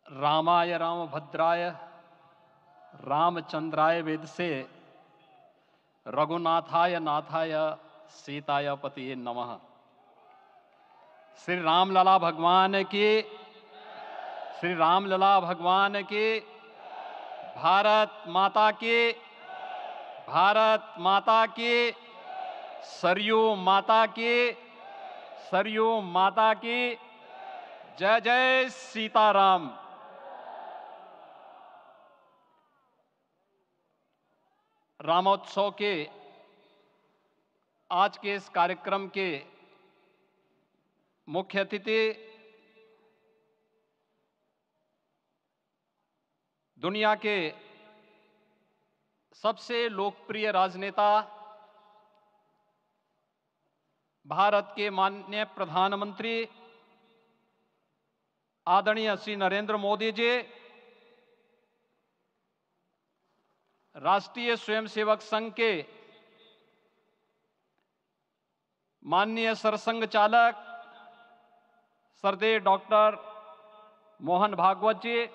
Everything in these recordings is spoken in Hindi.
रामाय रामभद्राय रामचंद्राय वेदसे रघुनाथाय नाथाय सीताय पतिये नमः। श्री रामलला भगवान की, श्री रामलला भगवान की, भारत माता की, भारत माता की, सरयू माता की, सरयू माता की, जय जय सीताराम। रामोत्सव के आज के इस कार्यक्रम के मुख्य अतिथि दुनिया के सबसे लोकप्रिय राजनेता भारत के माननीय प्रधानमंत्री आदरणीय श्री नरेंद्र मोदी जी, राष्ट्रीय स्वयंसेवक संघ के माननीय सरसंघ चालक श्रद्धेय डॉक्टर मोहन भागवत जी,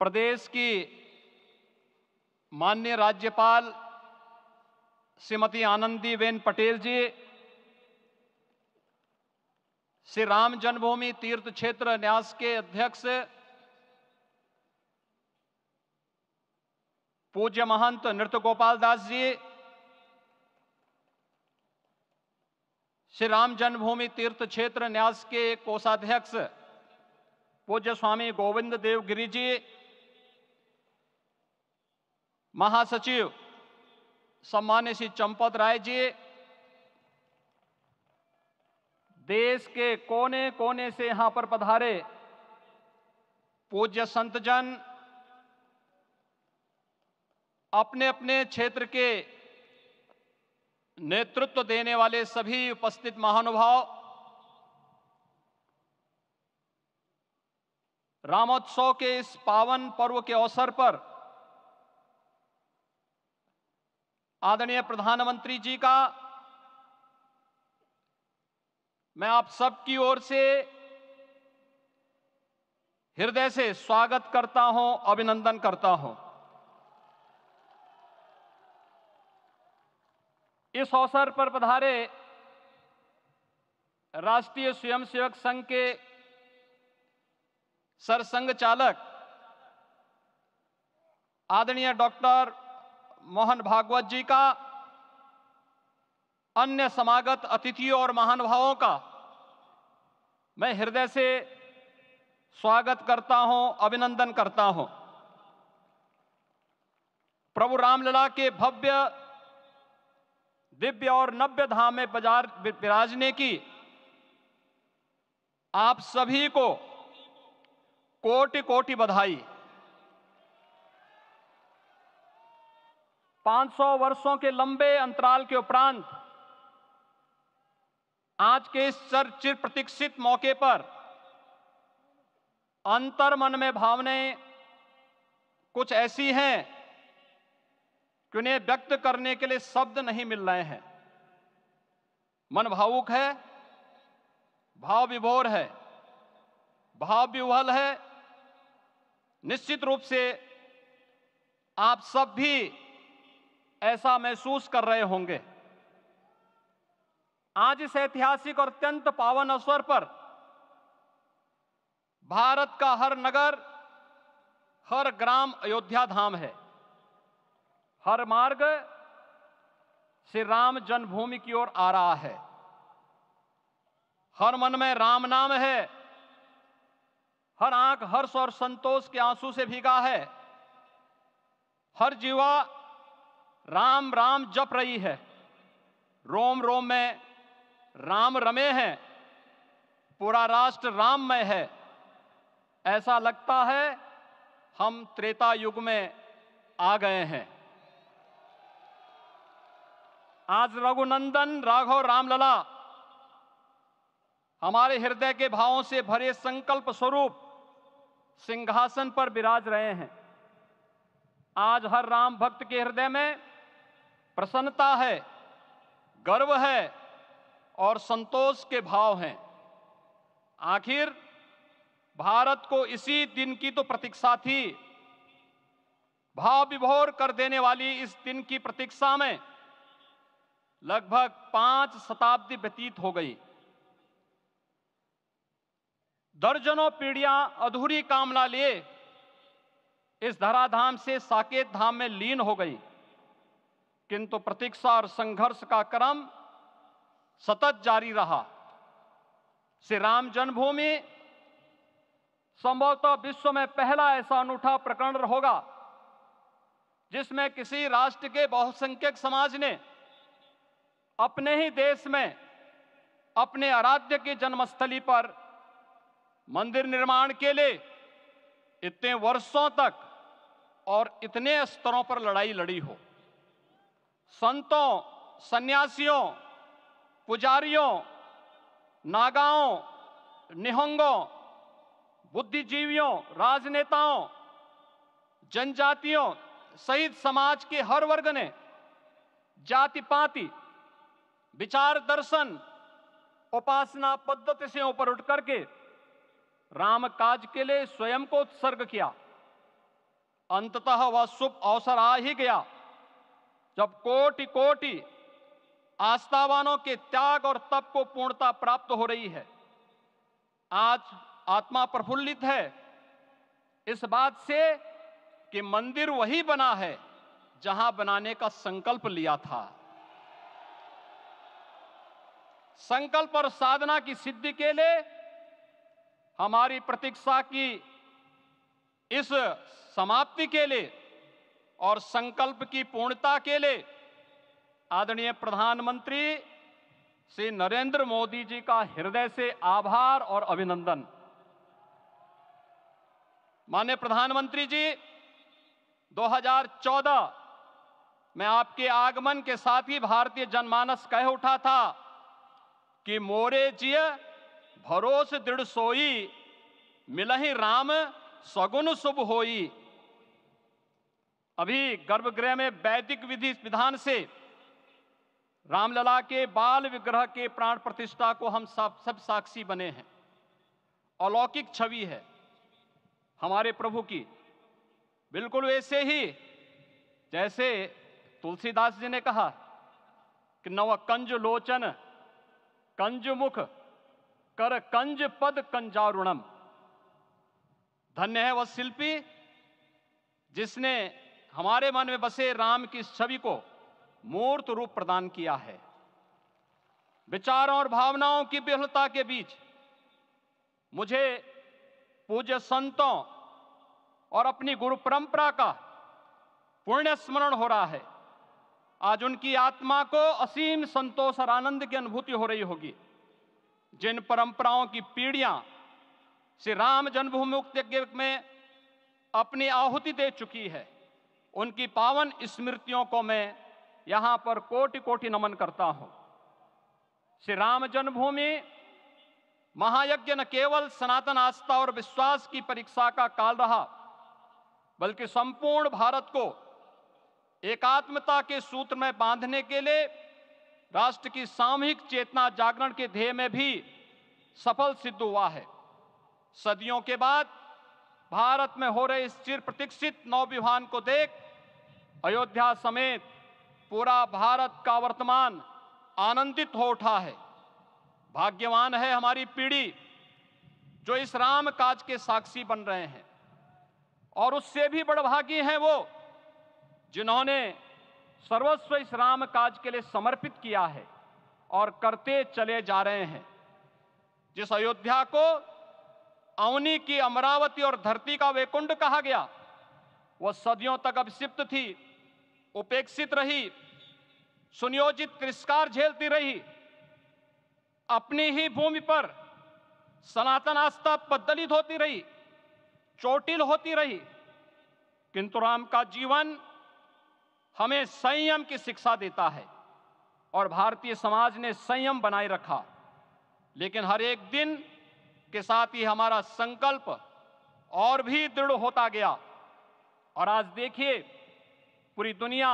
प्रदेश की माननीय राज्यपाल श्रीमती आनंदीबेन पटेल जी, श्री राम जन्मभूमि तीर्थ क्षेत्र न्यास के अध्यक्ष पूज्य महंत नृत्य गोपाल दास जी, श्री राम जन्मभूमि तीर्थ क्षेत्र न्यास के कोषाध्यक्ष पूज्य स्वामी गोविंद देव गिरि जी, महासचिव सम्मान्य श्री चंपत राय जी, देश के कोने कोने से यहां पर पधारे पूज्य संतजन, अपने अपने क्षेत्र के नेतृत्व देने वाले सभी उपस्थित महानुभाव, रामोत्सव के इस पावन पर्व के अवसर पर आदरणीय प्रधानमंत्री जी का मैं आप सबकी ओर से हृदय से स्वागत करता हूं, अभिनंदन करता हूं। इस अवसर पर पधारे राष्ट्रीय स्वयंसेवक संघ के सरसंघ चालक आदरणीय डॉक्टर मोहन भागवत जी का, अन्य समागत अतिथियों और महानुभावों का मैं हृदय से स्वागत करता हूं, अभिनंदन करता हूं। प्रभु रामलला के भव्य दिव्य और नव्य धाम में विराजने की आप सभी को कोटि कोटि बधाई। 500 वर्षों के लंबे अंतराल के उपरांत आज के इस चिर प्रतीक्षित मौके पर अंतर मन में भावनाएं कुछ ऐसी हैं कि उन्हें व्यक्त करने के लिए शब्द नहीं मिल रहे हैं। मन भावुक है, भाव विभोर है, भाव विह्वल है। निश्चित रूप से आप सब भी ऐसा महसूस कर रहे होंगे। आज इस ऐतिहासिक और अत्यंत पावन अवसर पर भारत का हर नगर, हर ग्राम अयोध्या धाम है। हर मार्ग श्री राम जन्मभूमि की ओर आ रहा है। हर मन में राम नाम है, हर आंख हर्ष और संतोष के आंसू से भीगा है, हर जीवा राम राम जप रही है, रोम रोम में राम रमे हैं, पूरा राष्ट्र राममय है। ऐसा लगता है हम त्रेता युग में आ गए हैं। आज रघुनंदन राघव रामलला हमारे हृदय के भावों से भरे संकल्प स्वरूप सिंहासन पर विराज रहे हैं। आज हर राम भक्त के हृदय में प्रसन्नता है, गर्व है और संतोष के भाव हैं। आखिर भारत को इसी दिन की तो प्रतीक्षा थी। भाव विभोर कर देने वाली इस दिन की प्रतीक्षा में लगभग 5 शताब्दी व्यतीत हो गई। दर्जनों पीढ़ियां अधूरी कामना लिए इस धराधाम से साकेत धाम में लीन हो गई, किंतु प्रतीक्षा और संघर्ष का क्रम सतत जारी रहा। श्री राम जन्मभूमि संभवतः विश्व में पहला ऐसा अनूठा प्रकरण होगा जिसमें किसी राष्ट्र के बहुसंख्यक समाज ने अपने ही देश में अपने आराध्य की जन्मस्थली पर मंदिर निर्माण के लिए इतने वर्षों तक और इतने स्तरों पर लड़ाई लड़ी हो। संतों, सन्यासियों, पुजारियों, नागाओं, निहंगों, बुद्धिजीवियों, राजनेताओं, जनजातियों सहित समाज के हर वर्ग ने जाति पाति, विचार दर्शन, उपासना पद्धति से ऊपर उठ करके राम काज के लिए स्वयं को उत्सर्ग किया। अंततः वह शुभ अवसर आ ही गया जब कोटि कोटि आस्थावानों के त्याग और तप को पूर्णता प्राप्त हो रही है। आज आत्मा प्रफुल्लित है इस बात से कि मंदिर वही बना है जहां बनाने का संकल्प लिया था। संकल्प और साधना की सिद्धि के लिए हमारी प्रतीक्षा की इस समाप्ति के लिए और संकल्प की पूर्णता के लिए आदरणीय प्रधानमंत्री श्री नरेंद्र मोदी जी का हृदय से आभार और अभिनंदन। माननीय प्रधानमंत्री जी, 2014 में आपके आगमन के साथ ही भारतीय जनमानस कह उठा था कि मोरे जिय भरोस दृढ़ सोई, मिलहि राम सगुन शुभ होई। अभी गर्भगृह में वैदिक विधि विधान से रामलला के बाल विग्रह के प्राण प्रतिष्ठा को हम सब साक्षी बने हैं। अलौकिक छवि है हमारे प्रभु की, बिल्कुल वैसे ही जैसे तुलसीदास जी ने कहा कि नव कंज लोचन कंज मुख कर कंज पद कंजारुणम। धन्य है वह शिल्पी जिसने हमारे मन में बसे राम की छवि को मूर्त रूप प्रदान किया है। विचारों और भावनाओं की विहलता के बीच मुझे पूज्य संतों और अपनी गुरु परंपरा का पुण्य स्मरण हो रहा है। आज उनकी आत्मा को असीम संतोष और आनंद की अनुभूति हो रही होगी। जिन परंपराओं की पीढ़ियां श्री राम जन्मभूमि मुक्ति यज्ञ में अपनी आहुति दे चुकी है, उनकी पावन स्मृतियों को मैं यहां पर कोटि कोटि नमन करता हूं। श्री राम जन्मभूमि महायज्ञ न केवल सनातन आस्था और विश्वास की परीक्षा का काल रहा, बल्कि संपूर्ण भारत को एकात्मता के सूत्र में बांधने के लिए राष्ट्र की सामूहिक चेतना जागरण के ध्येय में भी सफल सिद्ध हुआ है। सदियों के बाद भारत में हो रहे इस चिर प्रतीक्षित नवविवाह को देख अयोध्या समेत पूरा भारत का वर्तमान आनंदित हो उठा है। भाग्यवान है हमारी पीढ़ी जो इस राम काज के साक्षी बन रहे हैं, और उससे भी बड़भागी हैं वो जिन्होंने सर्वस्व इस राम काज के लिए समर्पित किया है और करते चले जा रहे हैं। जिस अयोध्या को अवनी की अमरावती और धरती का वैकुंठ कहा गया, वह सदियों तक अभिषिप्त थी, उपेक्षित रही, सुनियोजित तिरस्कार झेलती रही। अपनी ही भूमि पर सनातन आस्था पद्दलित होती रही, चोटिल होती रही, किंतु राम का जीवन हमें संयम की शिक्षा देता है और भारतीय समाज ने संयम बनाए रखा। लेकिन हर एक दिन के साथ ही हमारा संकल्प और भी दृढ़ होता गया, और आज देखिए पूरी दुनिया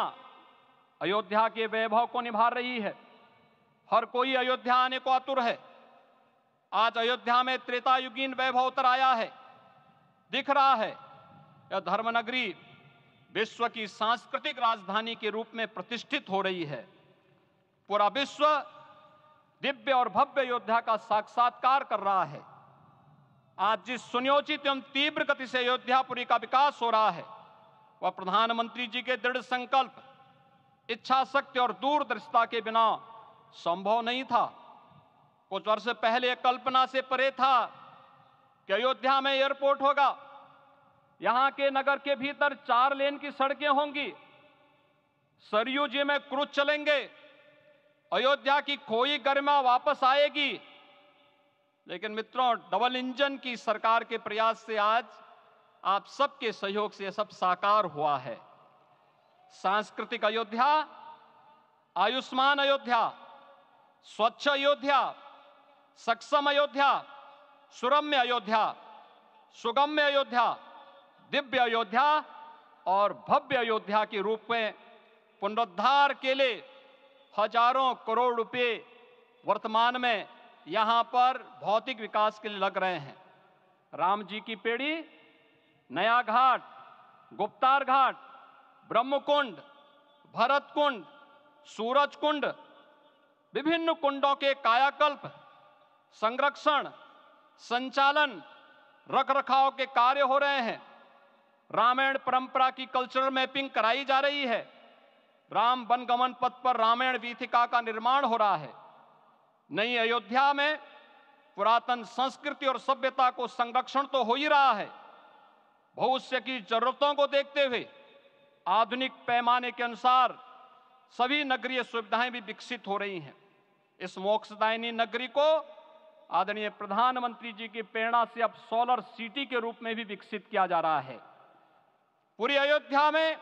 अयोध्या के वैभव को निभा रही है। हर कोई अयोध्या आने को आतुर है। आज अयोध्या में त्रेतायुगीन वैभव उतर आया है। दिख रहा है यह धर्मनगरी विश्व की सांस्कृतिक राजधानी के रूप में प्रतिष्ठित हो रही है। पूरा विश्व दिव्य और भव्य अयोध्या का साक्षात्कार कर रहा है। आज जिस सुनियोजित एवं तीव्र गति से अयोध्यापुरी का विकास हो रहा है वह प्रधानमंत्री जी के दृढ़ संकल्प, इच्छा शक्ति और दूरदर्शिता के बिना संभव नहीं था। कुछ वर्ष पहले कल्पना से परे था कि अयोध्या में एयरपोर्ट होगा, यहां के नगर के भीतर 4 लेन की सड़कें होंगी, सरयू जी में क्रूज चलेंगे, अयोध्या की खोई गरिमा वापस आएगी। लेकिन मित्रों, डबल इंजन की सरकार के प्रयास से आज आप सबके सहयोग से यह सब साकार हुआ है। सांस्कृतिक अयोध्या, आयुष्मान अयोध्या, स्वच्छ अयोध्या, सक्षम अयोध्या, सुरम्य अयोध्या, सुगम्य अयोध्या, दिव्य अयोध्या और भव्य अयोध्या के रूप में पुनरुद्धार के लिए हजारों करोड़ रुपए वर्तमान में यहां पर भौतिक विकास के लिए लग रहे हैं। राम जी की पेड़ी, नया घाट, गुप्तार घाट, ब्रह्मकुंड, भरत कुंड, सूरज कुंड, विभिन्न कुंडों के कायाकल्प, संरक्षण, संचालन, रखरखाव के कार्य हो रहे हैं। रामायण परंपरा की कल्चरल मैपिंग कराई जा रही है। राम वनगमन पथ पर रामायण वीथिका का निर्माण हो रहा है। नई अयोध्या में पुरातन संस्कृति और सभ्यता को संरक्षण तो हो ही रहा है, भविष्य की जरूरतों को देखते हुए आधुनिक पैमाने के अनुसार सभी नगरीय सुविधाएं भी विकसित हो रही हैं। इस मोक्षदायिनी नगरी को आदरणीय प्रधानमंत्री जी की प्रेरणा से अब सोलर सिटी के रूप में भी विकसित किया जा रहा है। पूरी अयोध्या में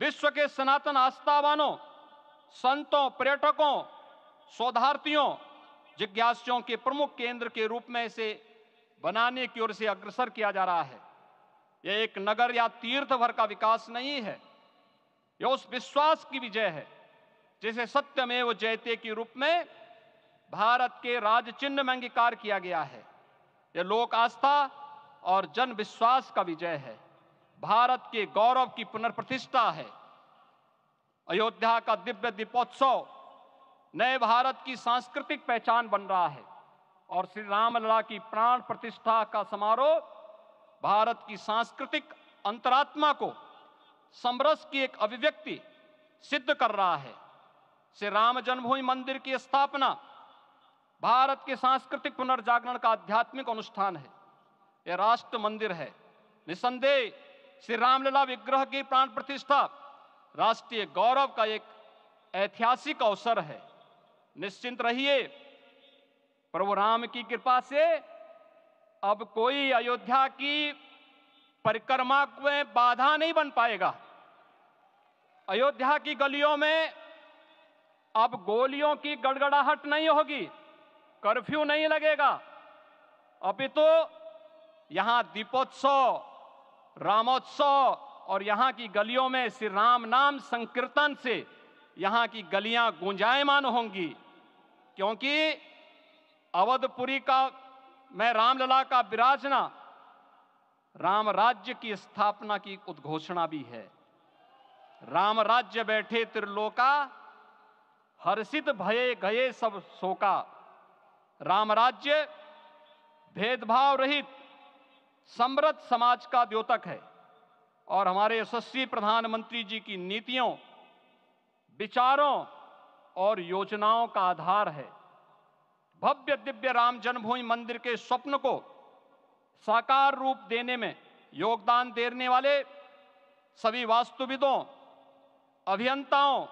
विश्व के सनातन आस्थावानों, संतों, पर्यटकों, शोधार्थियों, जिज्ञासुओं के प्रमुख केंद्र के रूप में इसे बनाने की ओर से अग्रसर किया जा रहा है। यह एक नगर या तीर्थ भर का विकास नहीं है, यह उस विश्वास की विजय है जिसे सत्यमेव जयते के रूप में भारत के राज चिन्ह में अंगीकार किया गया है। यह लोक आस्था और जन विश्वास का विजय है, भारत के गौरव की पुनर्प्रतिष्ठा है। अयोध्या का दिव्य दीपोत्सव नए भारत की सांस्कृतिक पहचान बन रहा है और श्री रामलला की प्राण प्रतिष्ठा का समारोह भारत की सांस्कृतिक अंतरात्मा को समरस की एक अभिव्यक्ति सिद्ध कर रहा है। श्री राम जन्मभूमि मंदिर की स्थापना भारत के सांस्कृतिक पुनर्जागरण का आध्यात्मिक अनुष्ठान है। यह राष्ट्र मंदिर है। निसंदेह श्री रामलला विग्रह की प्राण प्रतिष्ठा राष्ट्रीय गौरव का एक ऐतिहासिक अवसर है। निश्चिंत रहिए, प्रभु राम की कृपा से अब कोई अयोध्या की परिक्रमा में बाधा नहीं बन पाएगा। अयोध्या की गलियों में अब गोलियों की गड़गड़ाहट नहीं होगी, कर्फ्यू नहीं लगेगा। अपितु यहां दीपोत्सव, रामोत्सव और यहां की गलियों में श्री राम नाम संकीर्तन से यहां की गलियां गुंजायमान होंगी, क्योंकि अवधपुरी का मैं रामलला का विराजना राम राज्य की स्थापना की उद्घोषणा भी है। राम राज्य बैठे त्रिलोका, हर्षित भये गए सब शोका। राम राज्य भेदभाव रहित समृद्ध समाज का द्योतक है और हमारे यशस्वी प्रधानमंत्री जी की नीतियों, विचारों और योजनाओं का आधार है। भव्य दिव्य राम जन्मभूमि मंदिर के स्वप्न को साकार रूप देने में योगदान देने वाले सभी वास्तुविदों, अभियंताओं,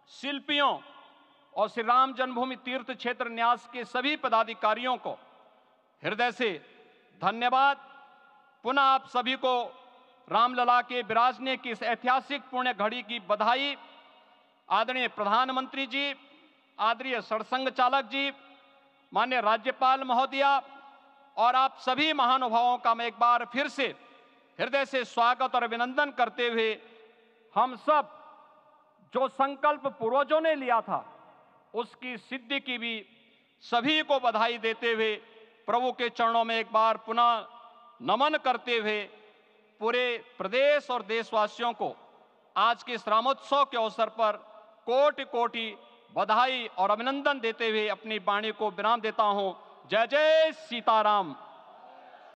शिल्पियों और श्री राम जन्मभूमि तीर्थ क्षेत्र न्यास के सभी पदाधिकारियों को हृदय से धन्यवाद। पुनः आप सभी को रामलला के विराजने की इस ऐतिहासिक पुण्य घड़ी की बधाई। आदरणीय प्रधानमंत्री जी, आदरणीय सरसंघ चालक जी, माननीय राज्यपाल महोदया और आप सभी महानुभावों का मैं एक बार फिर से हृदय से स्वागत और अभिनंदन करते हुए हम सब जो संकल्प पूर्वजों ने लिया था उसकी सिद्धि की भी सभी को बधाई देते हुए प्रभु के चरणों में एक बार पुनः नमन करते हुए पूरे प्रदेश और देशवासियों को आज के इस रामोत्सव के अवसर पर कोटि कोटि बधाई और अभिनंदन देते हुए अपनी वाणी को विराम देता हूं। जय जय सीताराम।